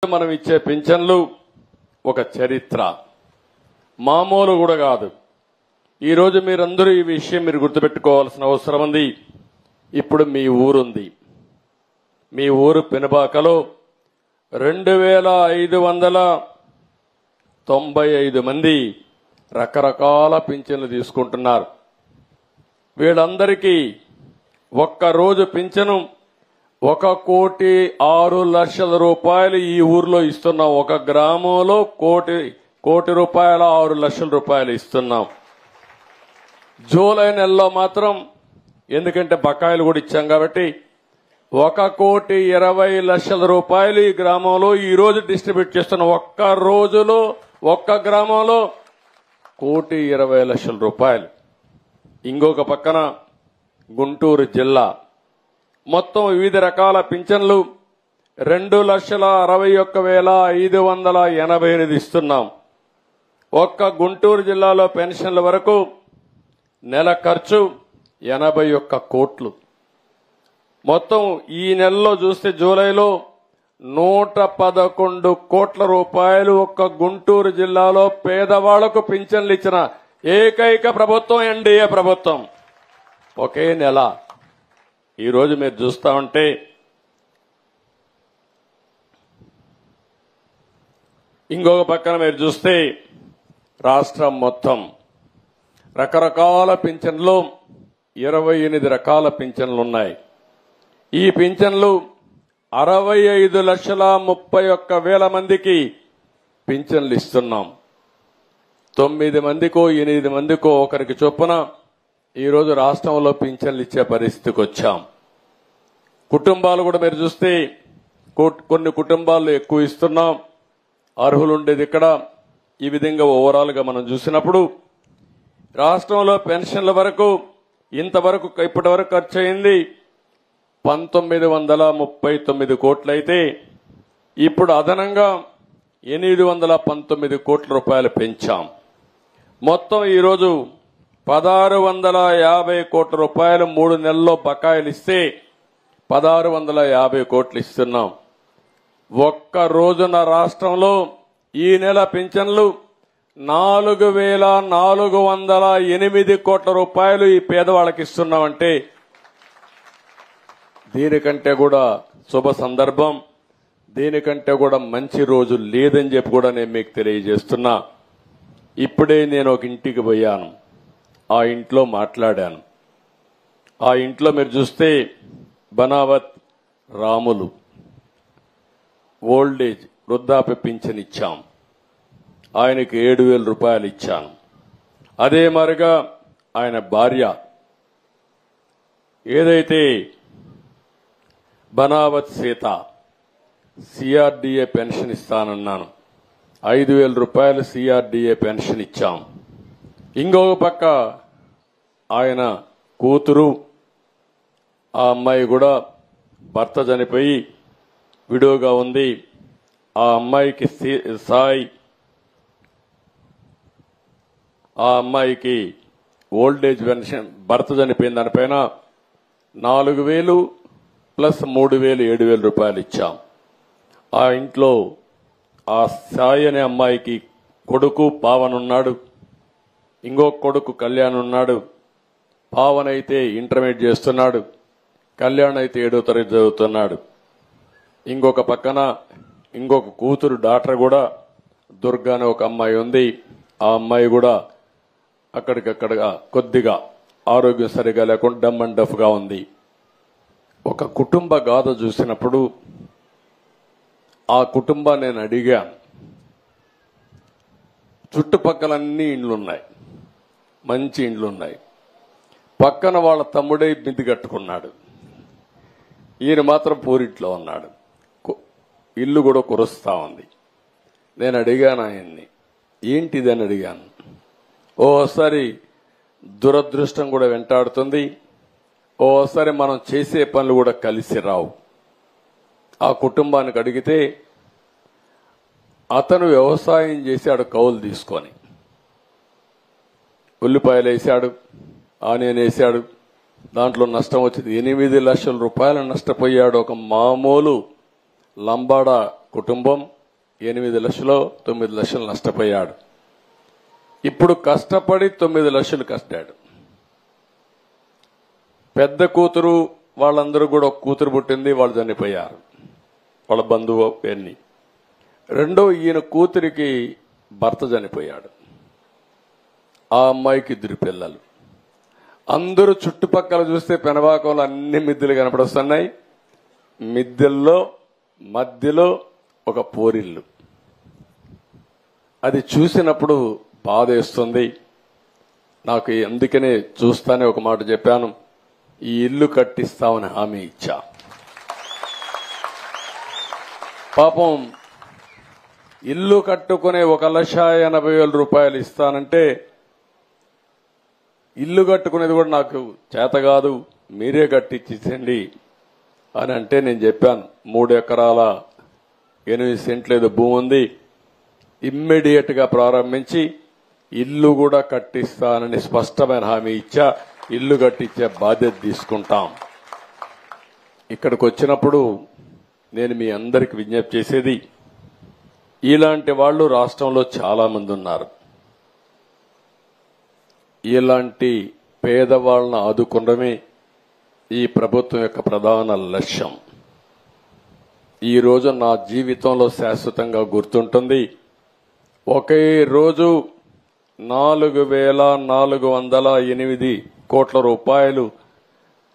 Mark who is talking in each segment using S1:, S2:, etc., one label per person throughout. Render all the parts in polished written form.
S1: మనం ఇచ్చే పింఛన్లు ఒక చరిత్ర మామూలు కూడా కాదు. ఈ రోజు మీరందరూ ఈ విషయం మీరు గుర్తుపెట్టుకోవాల్సిన అవసరం ఉంది. ఇప్పుడు మీ ఊరుంది, మీ ఊరు పెనుబాకలో 2595 మంది రకరకాల పింఛన్లు తీసుకుంటున్నారు. వీళ్ళందరికీ ఒక్క రోజు పింఛను 1,06,00,000 రూపాయలు ఈ ఊర్లో ఇస్తున్నాం. ఒక గ్రామంలో కోటి రూపాయల 6 లక్షల రూపాయలు ఇస్తున్నాం. జూలై నెలలో మాత్రం ఎందుకంటే బకాయిలు కూడా ఇచ్చాం కాబట్టి 1,20,00,000 రూపాయలు ఈ గ్రామంలో ఈ రోజు డిస్ట్రిబ్యూట్ చేస్తున్నాం. ఒక్క రోజులో ఒక్క గ్రామంలో 1,20,00,000 రూపాయలు. ఇంకొక పక్కన గుంటూరు జిల్లా మొత్తం వివిధ రకాల పింఛన్లు 2,61,588 ఇస్తున్నాం. ఒక్క గుంటూరు జిల్లాలో పెన్షన్ల వరకు నెల ఖర్చు 81 కోట్లు. మొత్తం ఈ నెలలో చూస్తే జూలైలో 111 కోట్ల రూపాయలు ఒక్క గుంటూరు జిల్లాలో పేదవాళ్లకు పింఛన్లు ఇచ్చిన ఏకైక ప్రభుత్వం ఎన్డీఏ ప్రభుత్వం. ఒకే నెల. ఈ రోజు మీరు చూస్తా ఉంటే ఇంకొక పక్కన మీరు చూస్తే రాష్ట్రం మొత్తం రకరకాల పింఛన్లు 28 రకాల పింఛన్లు ఉన్నాయి. ఈ పింఛన్లు 65,31,000 మందికి పింఛన్లు ఇస్తున్నాం. 9 మందికో 8 మందికో ఒకరికి చొప్పున ఈరోజు రాష్ట్రంలో పింఛన్లు ఇచ్చే పరిస్థితికి వచ్చాం. కుటుంబాలు కూడా మీరు చూస్తే కొన్ని కుటుంబాల్లో ఎక్కువ ఇస్తున్నాం. అర్హులు ఉండేది ఇక్కడ. ఈ విధంగా ఓవరాల్ గా మనం చూసినప్పుడు రాష్ట్రంలో పెన్షన్ల వరకు ఇంతవరకు ఇప్పటి వరకు ఖర్చు అయింది 1,939 కోట్లయితే ఇప్పుడు అదనంగా 819 కోట్ల రూపాయలు పెంచాం. మొత్తం ఈరోజు 1,650 కోట్ల రూపాయలు 3 నెలల్లో బకాయిలు ఇస్తే 1,650 కోట్లు ఇస్తున్నాం. ఒక్క రోజున రాష్ట్రంలో ఈ నెల పింఛన్లు 4,408 కోట్ల రూపాయలు ఈ పేదవాళ్ళకి ఇస్తున్నామంటే దీనికంటే కూడా శుభ సందర్భం, దీనికంటే కూడా మంచి రోజు లేదని చెప్పి కూడా నేను మీకు తెలియజేస్తున్నా. ఇప్పుడే నేను ఒక ఇంటికి పోయాను. ఆ ఇంట్లో మాట్లాడాను. ఆ ఇంట్లో మీరు చూస్తే బనావత్ రాములు ఓల్డేజ్ వృద్ధాప్య పింఛన్ ఇచ్చాం. ఆయనకి 7,000 రూపాయలు ఇచ్చాను. అదే మరిగా ఆయన భార్య ఏదైతే బనావత్ సీత సిఆర్డీఏ పెన్షన్ ఇస్తానన్నాను, 5,000 రూపాయలు సిఆర్డీఏ పెన్షన్ ఇచ్చాం. ఇంకొక పక్క ఆయన కూతురు, ఆ అమ్మాయి కూడా భర్త చనిపోయి విడోగా ఉంది. ఆ అమ్మాయికి సాయి, ఆ అమ్మాయికి ఓల్డేజ్ పెన్షన్ భర్త చనిపోయిన దానిపైన 4,000 ప్లస్ 3,000 7,000 రూపాయలు ఇచ్చాం. ఆ ఇంట్లో ఆ సాయి అనే అమ్మాయికి కొడుకు పావన్ ఉన్నాడు, ఇంకొక కొడుకు కళ్యాణ్ ఉన్నాడు. పావన్ అయితే ఇంటర్మీడియట్ చేస్తున్నాడు, కళ్యాణ్ అయితే 7వ తరగతి చదువుతున్నాడు. ఇంకొక పక్కన ఇంకొక కూతురు డాక్టర్ కూడా దుర్గా అనే ఒక అమ్మాయి ఉంది. ఆ అమ్మాయి కూడా అక్కడికక్కడ కొద్దిగా ఆరోగ్యం సరిగా లేకుండా డమ్ అండ్ డఫ్ గా ఉంది. ఒక కుటుంబ గాథ చూసినప్పుడు ఆ కుటుంబాన్ని నేను అడిగాను. చుట్టుపక్కలన్నీ ఇండ్లున్నాయి, మంచి ఇండ్లున్నాయి. పక్కన వాళ్ళ తమ్ముడే మిద్ది కట్టుకున్నాడు, ఈయన మాత్రం పూరింట్లో ఉన్నాడు. ఇల్లు కూడా కురుస్తా ఉంది. నేను అడిగాను ఆయన్ని, ఏంటిదని అడిగాను. ఓసారి దురదృష్టం కూడా వెంటాడుతుంది, ఓసారి మనం చేసే పనులు కూడా కలిసి రావు. ఆ కుటుంబానికి అడిగితే అతను వ్యవసాయం చేశాడు కౌలు తీసుకొని. ఉల్లిపాయలు వేశాడు, ఆనియన్ వేశాడు, దాంట్లో నష్టం వచ్చింది. 8 లక్షల రూపాయలు నష్టపోయాడు. ఒక మామూలు లంబాడా కుటుంబం 8 లక్షలు 9 లక్షలు నష్టపోయాడు. ఇప్పుడు కష్టపడి 9 లక్షలు కష్టాడు. పెద్ద కూతురు వాళ్ళందరూ కూడా ఒక కూతురు పుట్టింది, వాళ్ళు చనిపోయారు, వాళ్ళ బంధువు ఎన్ని. రెండో ఈయన కూతురికి భర్త చనిపోయాడు. ఆ అమ్మాయికి 2 పిల్లలు. అందరూ చుట్టుపక్కల చూస్తే పెనబాకంలో అన్ని మిద్దెలు కనపడొస్తున్నాయి. మిద్దెల్లో మధ్యలో ఒక పోరిల్లు. అది చూసినప్పుడు బాధేస్తుంది నాకు. అందుకనే చూస్తానే ఒక మాట చెప్పాను, ఈ ఇల్లు కట్టిస్తామని హామీ ఇచ్చా. పాపం ఇల్లు కట్టుకునే 1,80,000 రూపాయలు ఇస్తానంటే, ఇల్లు కట్టుకునేది కూడా నాకు చేత కాదు, మీరే కట్టించండి అని అంటే నేను చెప్పాను 3 ఎకరాల 8 సెంట్లు ఏదో భూమి ఉంది, ఇమ్మీడియట్ గా ప్రారంభించి ఇల్లు కూడా కట్టిస్తానని స్పష్టమైన హామీ ఇచ్చా. ఇల్లు కట్టించే బాధ్యత తీసుకుంటాం. ఇక్కడికి వచ్చినప్పుడు నేను మీ అందరికి విజ్ఞప్తి చేసేది, ఇలాంటి వాళ్ళు రాష్ట్రంలో చాలా మంది ఉన్నారు. ఇలాంటి పేదవాళ్ళను ఆదుకోవడమే ఈ ప్రభుత్వం యొక్క ప్రధాన లక్ష్యం. ఈ రోజు నా జీవితంలో శాశ్వతంగా గుర్తుంటుంది. ఒకే రోజు 4,408 కోట్ల రూపాయలు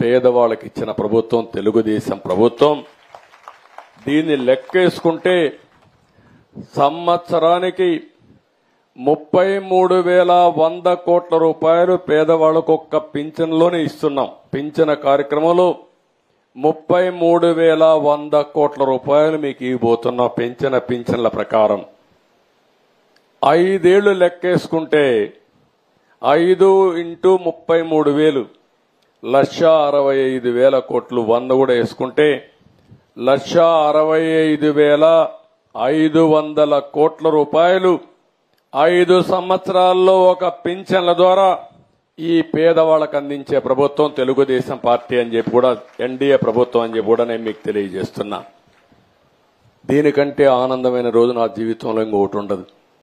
S1: పేదవాళ్ళకి ఇచ్చిన ప్రభుత్వం తెలుగుదేశం ప్రభుత్వం. దీన్ని లెక్కేసుకుంటే సంవత్సరానికి 33,100 కోట్ల రూపాయలు పేదవాళ్లకు ఒక్క పింఛన్లోనే ఇస్తున్నాం. పింఛన కార్యక్రమంలో 33,100 కోట్ల రూపాయలు మీకు ఇవ్వబోతున్నాం. పింఛన్ల ప్రకారం 5 ఏళ్లు లెక్కేసుకుంటే 5 × 33,000 1,65,000 కోట్లు. 100 కూడా వేసుకుంటే 1,65,500 కోట్ల రూపాయలు 5 సంవత్సరాల్లో ఒక పింఛన్ల ద్వారా ఈ పేదవాళ్లకు అందించే ప్రభుత్వం తెలుగుదేశం పార్టీ అని చెప్పి కూడా, ఎన్డీఏ ప్రభుత్వం అని చెప్పి కూడా నేను మీకు తెలియజేస్తున్నా. దీనికంటే ఆనందమైన రోజు నా జీవితంలో ఇంకొకటి ఉండదు.